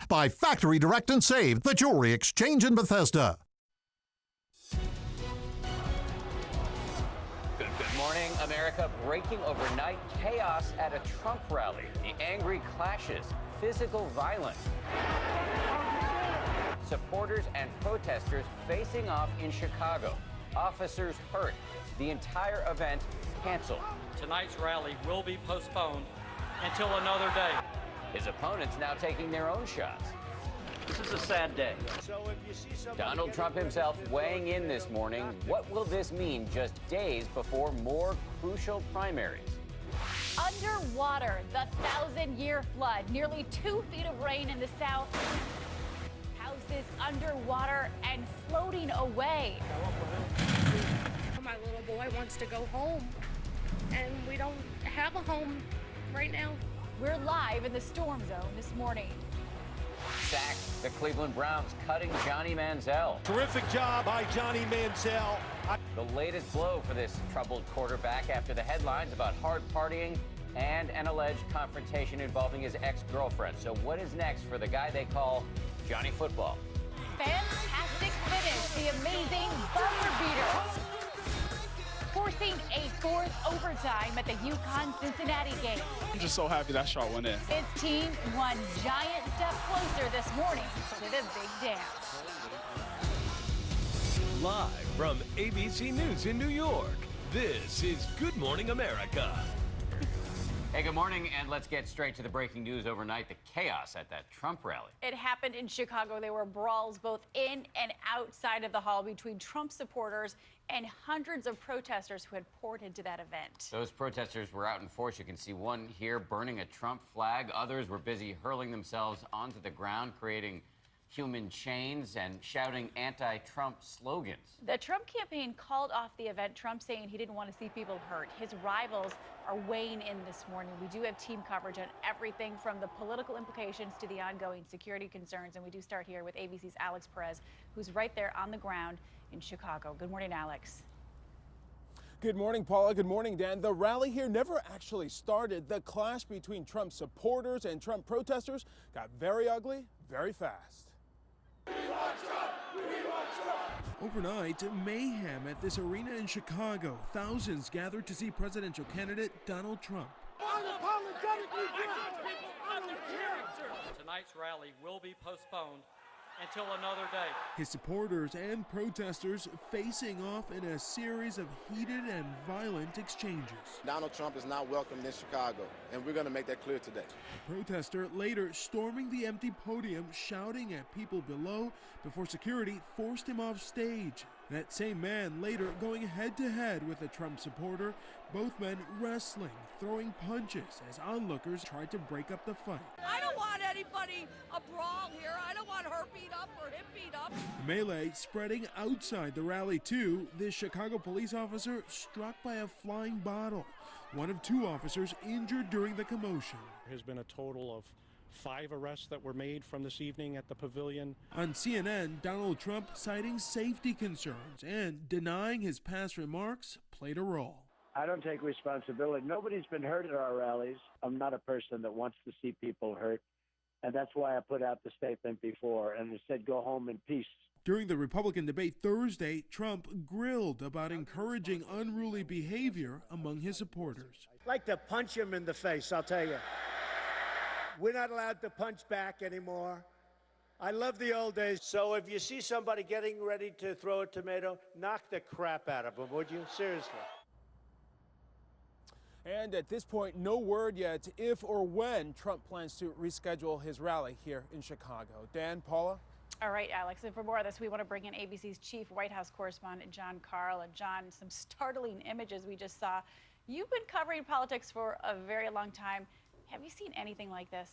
By Factory Direct and Save, the Jewelry Exchange in Bethesda. Good morning, America. Breaking overnight, chaos at a Trump rally. The angry clashes, physical violence. Supporters and protesters facing off in Chicago. Officers hurt. The entire event canceled. Tonight's rally will be postponed until another day. His opponents now taking their own shots. This is a sad day. Donald Trump himself weighing in this morning. What will this mean just days before more crucial primaries? Underwater, the 1,000-year flood. Nearly 2 feet of rain in the south. Houses underwater and floating away. My little boy wants to go home, and we don't have a home right now. We're live in the storm zone this morning. Sacked. The Cleveland Browns cutting Johnny Manziel. Terrific job by Johnny Manziel. The latest blow for this troubled quarterback after the headlines about hard partying and an alleged confrontation involving his ex-girlfriend. So what is next for the guy they call Johnny Football? Fantastic finish, the amazing buzzer beater. Forcing a fourth overtime at the UConn-Cincinnati game. I'm just so happy that shot went in. His team one giant step closer this morning to the big dance. Live from ABC News in New York, this is Good Morning America. Hey, good morning, and let's get straight to the breaking news overnight, the chaos at that Trump rally. It happened in Chicago. There were brawls both in and outside of the hall between Trump supporters and hundreds of protesters who had poured into that event. Those protesters were out in force. You can see one here burning a Trump flag. Others were busy hurling themselves onto the ground, creating human chains and shouting anti-Trump slogans. The Trump campaign called off the event, Trump saying he didn't want to see people hurt. His rivals are weighing in this morning. We do have team coverage on everything from the political implications to the ongoing security concerns. And we do start here with ABC's Alex Perez, who's right there on the ground in Chicago. Good morning, Alex. Good morning, Paula. Good morning, Dan. The rally here never actually started. The clash between Trump supporters and Trump protesters got very ugly very fast. We want Trump! We want Trump! Overnight, mayhem at this arena in Chicago. Thousands gathered to see presidential candidate Donald Trump. Unapologetically Tonight's rally will be postponed until another day. His supporters and protesters facing off in a series of heated and violent exchanges. Donald Trump is not welcome in Chicago, and we're going to make that clear today. A protester later storming the empty podium, shouting at people below before security forced him off stage. That same man later going head-to-head with a Trump supporter, both men wrestling, throwing punches as onlookers tried to break up the fight. I don't want anybody a brawl here. I don't want her beat up or him beat up. The melee spreading outside the rally too. This Chicago police officer struck by a flying bottle. One of 2 officers injured during the commotion. There has been a total of 5 arrests that were made from this evening at the pavilion. On CNN, Donald Trump citing safety concerns and denying his past remarks played a role. I don't take responsibility. Nobody's been hurt at our rallies. I'm not a person that wants to see people hurt. And that's why I put out the statement before and it said go home in peace. During the Republican debate Thursday, Trump grilled about encouraging unruly behavior among his supporters. I'd like to punch him in the face, I'll tell you. We're not allowed to punch back anymore. I love the old days. So if you see somebody getting ready to throw a tomato, knock the crap out of them, would you? Seriously. And at this point, no word yet if or when Trump plans to reschedule his rally here in Chicago. Dan, Paula? All right, Alex, and for more of this, we want to bring in ABC's chief White House correspondent, John Karl. And John, some startling images we just saw. You've been covering politics for a very long time. Have you seen anything like this?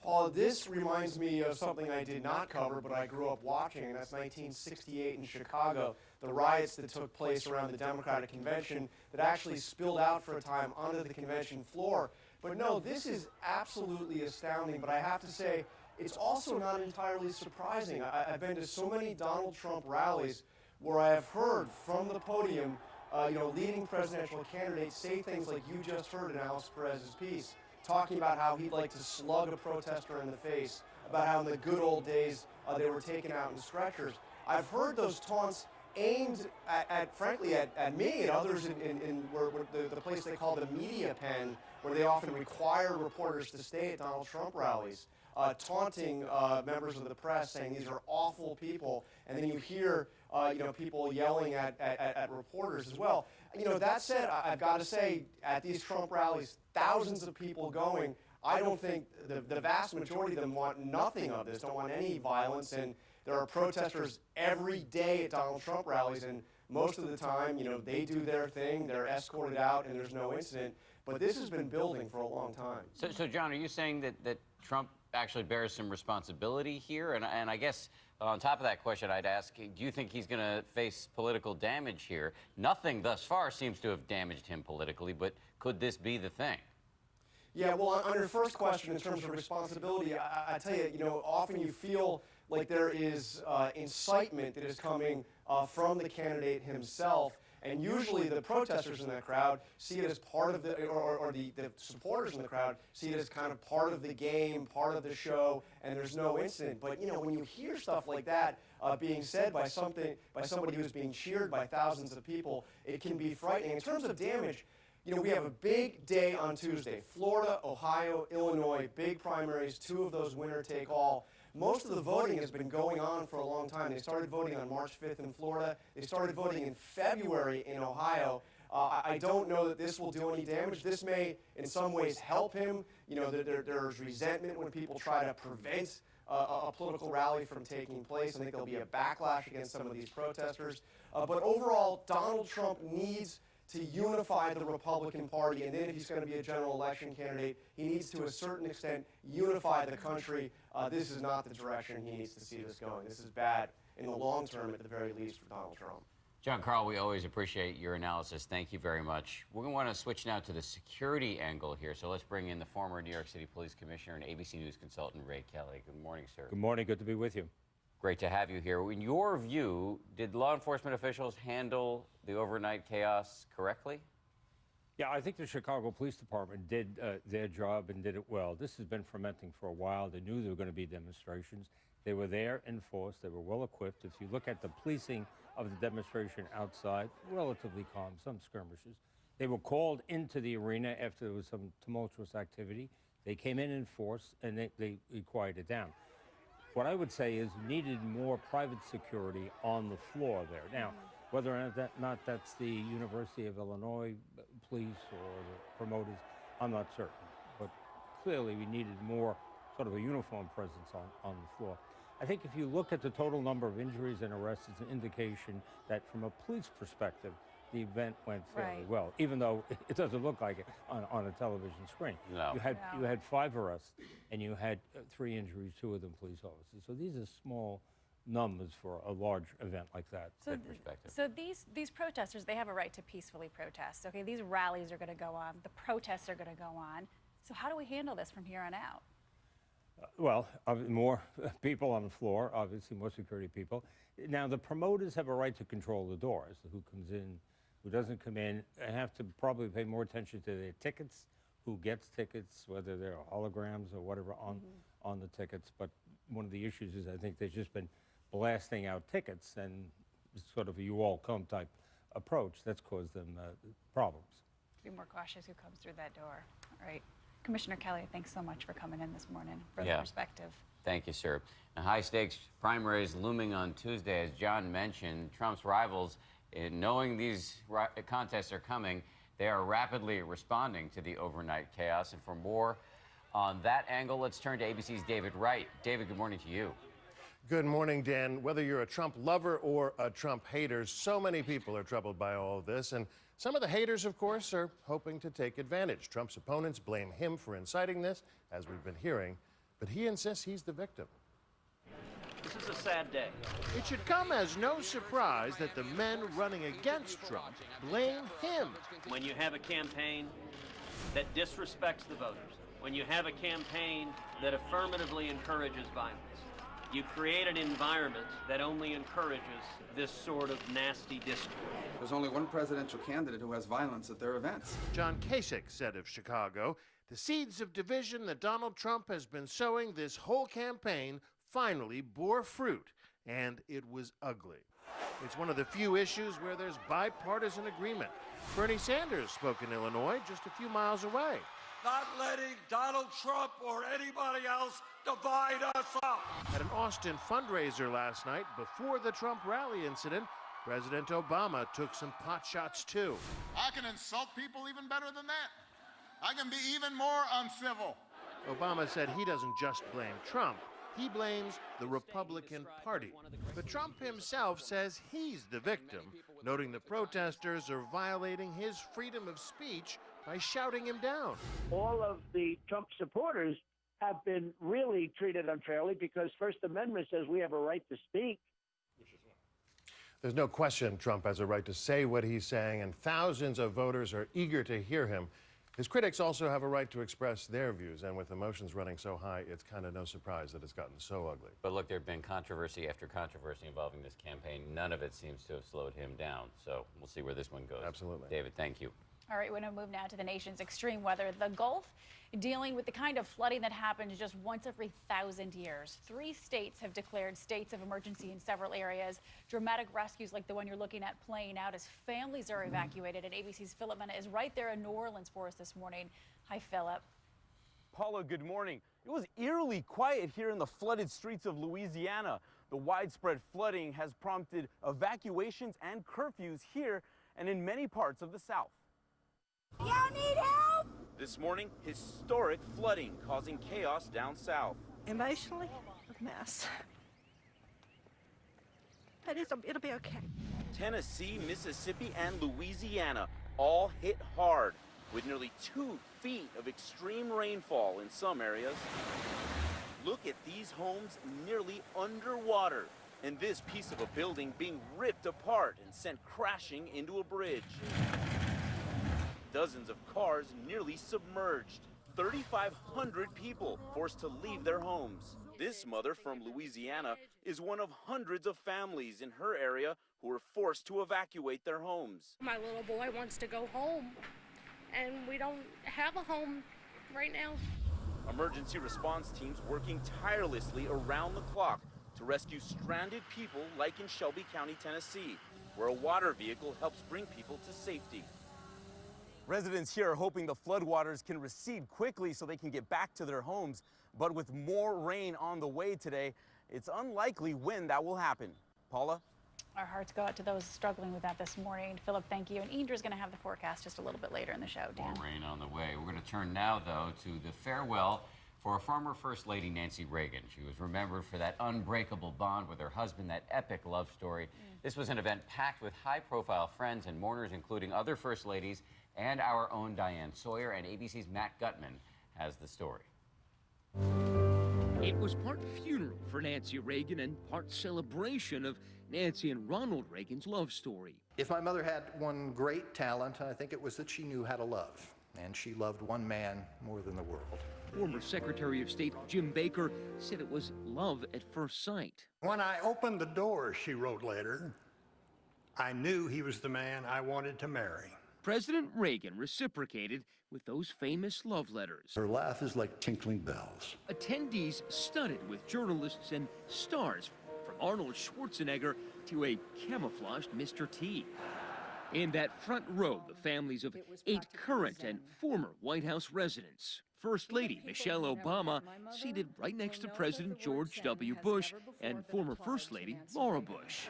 Paula, this reminds me of something I did not cover, but I grew up watching, and that's 1968 in Chicago, the riots that took place around the Democratic Convention that actually spilled out for a time onto the convention floor. But no, this is absolutely astounding, but I have to say, it's also not entirely surprising. I've been to so many Donald Trump rallies where I have heard from the podium, leading presidential candidates say things like you just heard in Alex Perez's piece. talking about how he'd like to slug a protester in the face, about how in the good old days they were taken out in stretchers. I've heard those taunts aimed frankly, at me and others in the place they call the media pen, where they often require reporters to stay at Donald Trump rallies, taunting members of the press, saying these are awful people, and then you hear people yelling at reporters as well. That said, I've got to say, at these Trump rallies, thousands of people going, I don't think the vast majority of them want nothing of this, don't want any violence, and there are protesters every day at Donald Trump rallies, and most of the time, they do their thing, they're escorted out, and there's no incident. But this has been building for a long time. So John, are you saying that Trump actually bears some responsibility here? And I guess on top of that question, I'd ask, do you think he's going to face political damage here? Nothing thus far seems to have damaged him politically, but could this be the thing? Yeah, well, on your first question, in terms of responsibility, I tell you, often you feel like there is incitement that is coming from the candidate himself. And usually the protesters in that crowd see it as part of the, or the supporters in the crowd see it as kind of part of the game, part of the show, and there's no incident. But when you hear stuff like that being said by somebody who's being cheered by thousands of people, it can be frightening. In terms of damage, we have a big day on Tuesday. Florida, Ohio, Illinois, big primaries, 2 of those winner take all. Most of the voting has been going on for a long time. They started voting on March 5th in Florida. They started voting in February in Ohio. I don't know that this will do any damage. This may, in some ways, help him. There's resentment when people try to prevent a political rally from taking place. I think there'll be a backlash against some of these protesters. But overall, Donald Trump needs to unify the Republican Party, and then if he's going to be a general election candidate, he needs to a certain extent unify the country. This is not the direction he needs to see this going. This is bad in the long term, at the very least, for Donald Trump. John Karl, we always appreciate your analysis. Thank you very much. We're going to want to switch now to the security angle here, so let's bring in the former New York City Police Commissioner and ABC News consultant, Ray Kelly. Good morning, sir. Good morning. Good to be with you. Great to have you here. In your view, did law enforcement officials handle the overnight chaos correctly? Yeah, I think the Chicago Police Department did their job and did it well. This has been fermenting for a while. They knew there were going to be demonstrations. They were there in force. They were well equipped. If you look at the policing of the demonstration outside, relatively calm, some skirmishes. They were called into the arena after there was some tumultuous activity. They came in force, and they quieted it down. What I would say is needed more private security on the floor there. Now, whether or not that's the University of Illinois police or the promoters, I'm not certain. But clearly we needed more sort of a uniform presence on the floor. I think if you look at the total number of injuries and arrests, it's an indication that from a police perspective, the event went fairly well, even though it doesn't look like it on a television screen. No. You had 5 arrests, and you had 3 injuries, 2 of them police officers. So these are small numbers for a large event like that. So, so these protesters, they have a right to peacefully protest. Okay, these rallies are going to go on. The protests are going to go on. So how do we handle this from here on out? Well, more people on the floor, obviously more security people. Now, the promoters have a right to control the doors. Who comes in, who doesn't come in. They have to probably pay more attention to their tickets, who gets tickets, whether they're holograms or whatever on the tickets. But one of the issues is I think they've just been blasting out tickets, and sort of a you-all-come type approach that's caused them problems. Be more cautious who comes through that door. All right. Commissioner Kelly, thanks so much for coming in this morning for the perspective. Thank you, sir. Now, high-stakes primaries looming on Tuesday. As John mentioned, Trump's rivals, knowing these contests are coming, they are rapidly responding to the overnight chaos. And for more on that angle, let's turn to ABC's David Wright. David, good morning to you. Good morning, Dan. Whether you're a Trump lover or a Trump hater, so many people are troubled by all of this. And some of the haters, of course, are hoping to take advantage. Trump's opponents blame him for inciting this, as we've been hearing, but he insists he's the victim. This is a sad day. It should come as no surprise that the men running against Trump blame him. When you have a campaign that disrespects the voters, when you have a campaign that affirmatively encourages violence, you create an environment that only encourages this sort of nasty discourse. There's only one presidential candidate who has violence at their events. John Kasich said of Chicago, The seeds of division that Donald Trump has been sowing this whole campaign finally bore fruit, and it was ugly. It's one of the few issues where there's bipartisan agreement. Bernie Sanders spoke in Illinois, just a few miles away. Not letting Donald Trump or anybody else divide us up. At an Austin fundraiser last night, before the Trump rally incident, President Obama took some pot shots too. I can insult people even better than that. I can be even more uncivil. Obama said he doesn't just blame Trump, he blames the Republican Party. But Trump himself says he's the victim, noting the protesters are violating his freedom of speech by shouting him down. All of the Trump supporters have been really treated unfairly because First Amendment says we have a right to speak. There's no question Trump has a right to say what he's saying, and thousands of voters are eager to hear him. His critics also have a right to express their views, and with emotions running so high, it's kind of no surprise that it's gotten so ugly. But look, there have been controversy after controversy involving this campaign. None of it seems to have slowed him down. So we'll see where this one goes. Absolutely. David, thank you. All right, we're going to move now to the nation's extreme weather. The Gulf dealing with the kind of flooding that happens just once every 1,000 years. 3 states have declared states of emergency in several areas. Dramatic rescues like the one you're looking at playing out as families are evacuated. And ABC's Philip Mena is right there in New Orleans for us this morning. Hi, Philip. Paula, good morning. It was eerily quiet here in the flooded streets of Louisiana. The widespread flooding has prompted evacuations and curfews here and in many parts of the South. Y'all need help? This morning, historic flooding causing chaos down south. Emotionally, a mess. But it'll be okay. Tennessee, Mississippi, and Louisiana all hit hard with nearly 2 feet of extreme rainfall in some areas. Look at these homes nearly underwater, and this piece of a building being ripped apart and sent crashing into a bridge. Dozens of cars nearly submerged. 3,500 people forced to leave their homes. This mother from Louisiana is one of hundreds of families in her area who were forced to evacuate their homes. My little boy wants to go home, and we don't have a home right now. Emergency response teams working tirelessly around the clock to rescue stranded people like in Shelby County, Tennessee, where a water vehicle helps bring people to safety. Residents here are hoping the floodwaters can recede quickly so they can get back to their homes. But with more rain on the way today, it's unlikely when that will happen. Paula? Our hearts go out to those struggling with that this morning. Philip, thank you. And Indra's going to have the forecast just a little bit later in the show. Dan? More rain on the way. We're going to turn now, though, to the farewell for former First Lady Nancy Reagan. She was remembered for that unbreakable bond with her husband, that epic love story. This was an event packed with high-profile friends and mourners, including other First Ladies and our own Diane Sawyer, and ABC's Matt Gutman has the story. It was part funeral for Nancy Reagan and part celebration of Nancy and Ronald Reagan's love story. If my mother had one great talent, I think it was that she knew how to love, and she loved one man more than the world. Former Secretary of State Jim Baker said it was love at first sight. When I opened the door, she wrote later, I knew he was the man I wanted to marry. President Reagan reciprocated with those famous love letters. Her laugh is like tinkling bells. Attendees studded with journalists and stars, from Arnold Schwarzenegger to a camouflaged Mr. T. In that front row, the families of 8 current and former White House residents. First Lady Michelle Obama seated right next to President George W. Bush and former First Lady Laura Bush.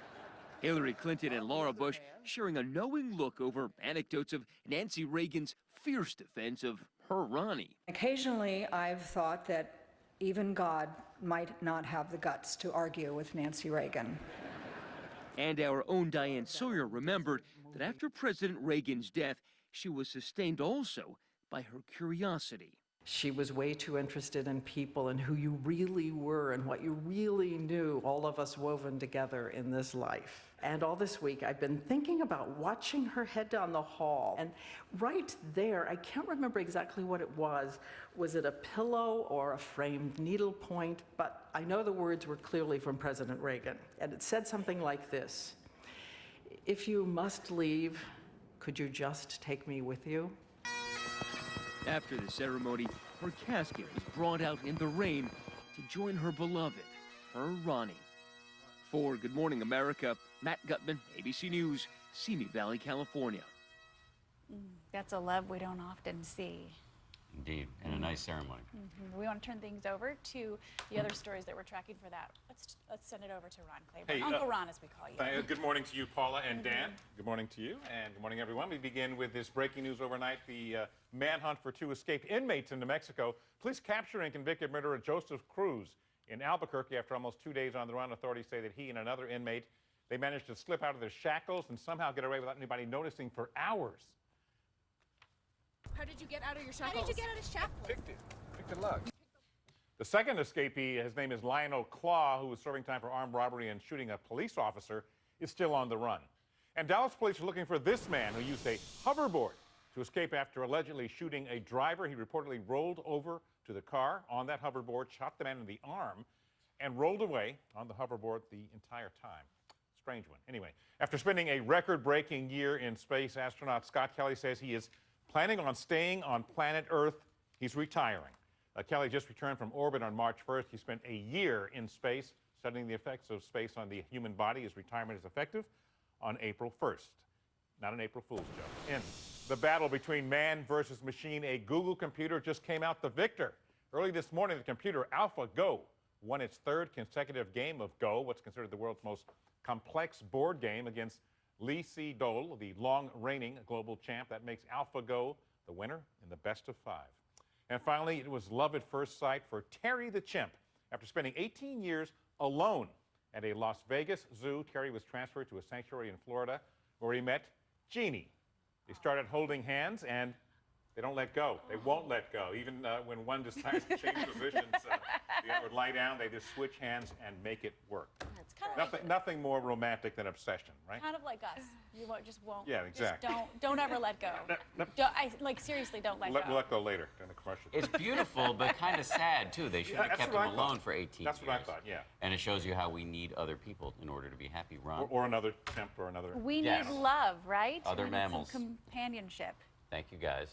Hillary Clinton and Laura Bush sharing a knowing look over anecdotes of Nancy Reagan's fierce defense of her Ronnie. Occasionally, I've thought that even God might not have the guts to argue with Nancy Reagan. And our own Diane Sawyer remembered that after President Reagan's death, she was sustained also by her curiosity. She was way too interested in people and who you really were and what you really knew, all of us woven together in this life. And all this week, I've been thinking about watching her head down the hall. And right there, I can't remember exactly what it was. Was it a pillow or a framed needlepoint? But I know the words were clearly from President Reagan. And it said something like this: if you must leave, could you just take me with you? After the ceremony, her casket was brought out in the rain to join her beloved, her Ronnie. For Good Morning America, Matt Gutman, ABC News, Simi Valley, California. That's a love we don't often see. Indeed, and a nice ceremony. We want to turn things over to the other stories that we're tracking for that. Let's send it over to Ron Claiborne. Hey, Uncle Ron, as we call you. Good morning to you, Paula and Dan. Good morning to you, and good morning, everyone. We begin with this breaking news overnight. The manhunt for 2 escaped inmates in New Mexico. Police capturing convicted murderer Joseph Cruz in Albuquerque after almost 2 days on the run. Authorities say that he and another inmate, they managed to slip out of their shackles and somehow get away without anybody noticing for hours. How did you get out of your shackles? How did you get out of shackles? Picked it luck. The second escapee, his name is Lionel Claw, who was serving time for armed robbery and shooting a police officer, is still on the run. And Dallas police are looking for this man who used a hoverboard to escape after allegedly shooting a driver. He reportedly rolled over to the car on that hoverboard, shot the man in the arm, and rolled away on the hoverboard the entire time. Strange one. Anyway, after spending a record-breaking year in space, astronaut Scott Kelly says he is planning on staying on planet Earth. He's retiring. Kelly just returned from orbit on March 1st. He spent a year in space studying the effects of space on the human body. His retirement is effective on April 1st. Not an April Fool's joke. In the battle between man versus machine, a Google computer just came out the victor. Early this morning, the computer AlphaGo won its 3rd consecutive game of Go, what's considered the world's most complex board game, against Lee Sedol, the long-reigning global champ. That makes AlphaGo the winner in the best of 5. And finally, it was love at first sight for Terry the chimp. After spending 18 years alone at a Las Vegas zoo, Terry was transferred to a sanctuary in Florida where he met Jeannie. They started holding hands, and they don't let go. They won't let go. Even when one decides to change positions or lie down, they just switch hands and make it work. It's kind of Nothing more romantic than obsession, right? Kind of like us. You just won't. Yeah, exactly. Just don't ever let go. Seriously, don't let go. We'll let go later during the commercial. It's beautiful, but kind of sad, too. They should have kept him alone for 18 years. That's what I thought, yeah. And it shows you how we need other people in order to be happy, Ron. Or another chimp or another... We need love, right? Other we mammals. Need some companionship. Thank you, guys.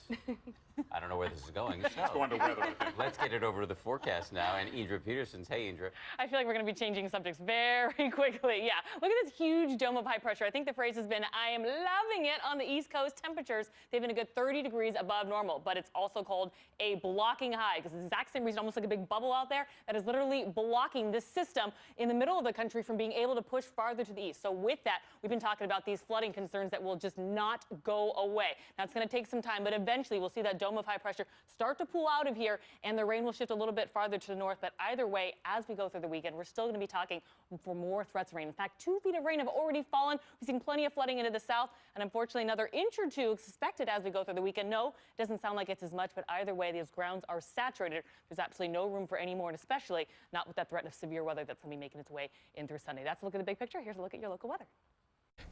I don't know where this is going. It's going to weather. Let's get it over to the forecast now. And Indra Peterson's. Hey, Indra. I feel like we're going to be changing subjects very quickly. Yeah, look at this huge dome of high pressure. I think the phrase has been, I am loving it on the East Coast. Temperatures, they've been a good 30 degrees above normal, but it's also called a blocking high because the exact same reason, almost like a big bubble out there that is literally blocking this system in the middle of the country from being able to push farther to the east. So with that, we've been talking about these flooding concerns that will just not go away. Now, it's going to take some time, but eventually we'll see that dome of high pressure start to pull out of here, and the rain will shift a little bit farther to the north. But either way, as we go through the weekend, we're still going to be talking for more threats of rain. In fact, 2 feet of rain have already fallen. We've seen plenty of flooding into the south, and unfortunately another inch or two suspected as we go through the weekend. No, it doesn't sound like it's as much, but either way, these grounds are saturated. There's absolutely no room for any more, and especially not with that threat of severe weather that's going to be making its way in through Sunday. That's a look at the big picture. Here's a look at your local weather.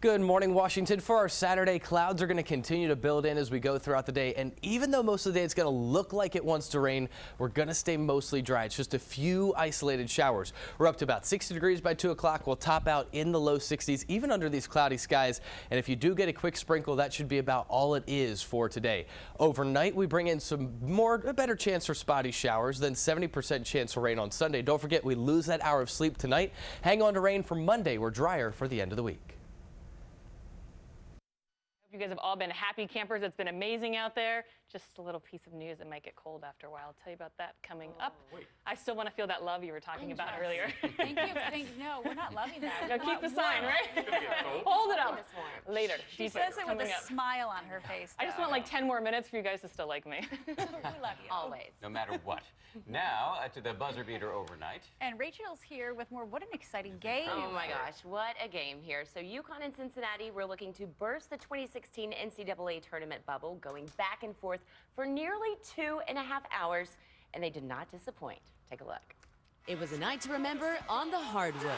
Good morning, Washington. For our Saturday, clouds are going to continue to build in as we go throughout the day. And even though most of the day it's going to look like it wants to rain, we're going to stay mostly dry. It's just a few isolated showers. We're up to about 60 degrees by 2 o'clock. We'll top out in the low 60s, even under these cloudy skies. And if you do get a quick sprinkle, that should be about all it is for today. Overnight, we bring in a better chance for spotty showers, then 70% chance for rain on Sunday. Don't forget, we lose that hour of sleep tonight. Hang on to rain for Monday. We're drier for the end of the week. You guys have all been happy campers. It's been amazing out there. Just a little piece of news. It might get cold after a while. I'll tell you about that coming up. Wait. I still want to feel that love you were talking about earlier. Thank you. No, we're not loving that. Go keep the sign, right? Hold it up. Later. She says it with a smile on her face. I just want like 10 more minutes for you guys to still like me. We love you. Always. No matter what. Now, to the buzzer beater overnight. And Rachel's here with more. What an exciting game. Oh my gosh, what a game here. So UConn and Cincinnati were looking to burst the 2016 NCAA tournament bubble, going back and forth for nearly 2.5 hours, and they did not disappoint. Take a look. It was a night to remember on the hardwood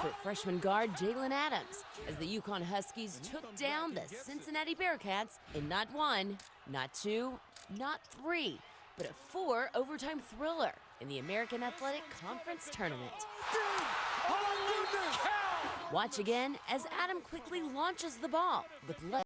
for freshman guard Jalen Adams as the UConn Huskies took down the Cincinnati Bearcats in not 1, not 2, not 3, but a 4 overtime thriller in the American Athletic Conference Tournament. Watch again as Adam quickly launches the ball with less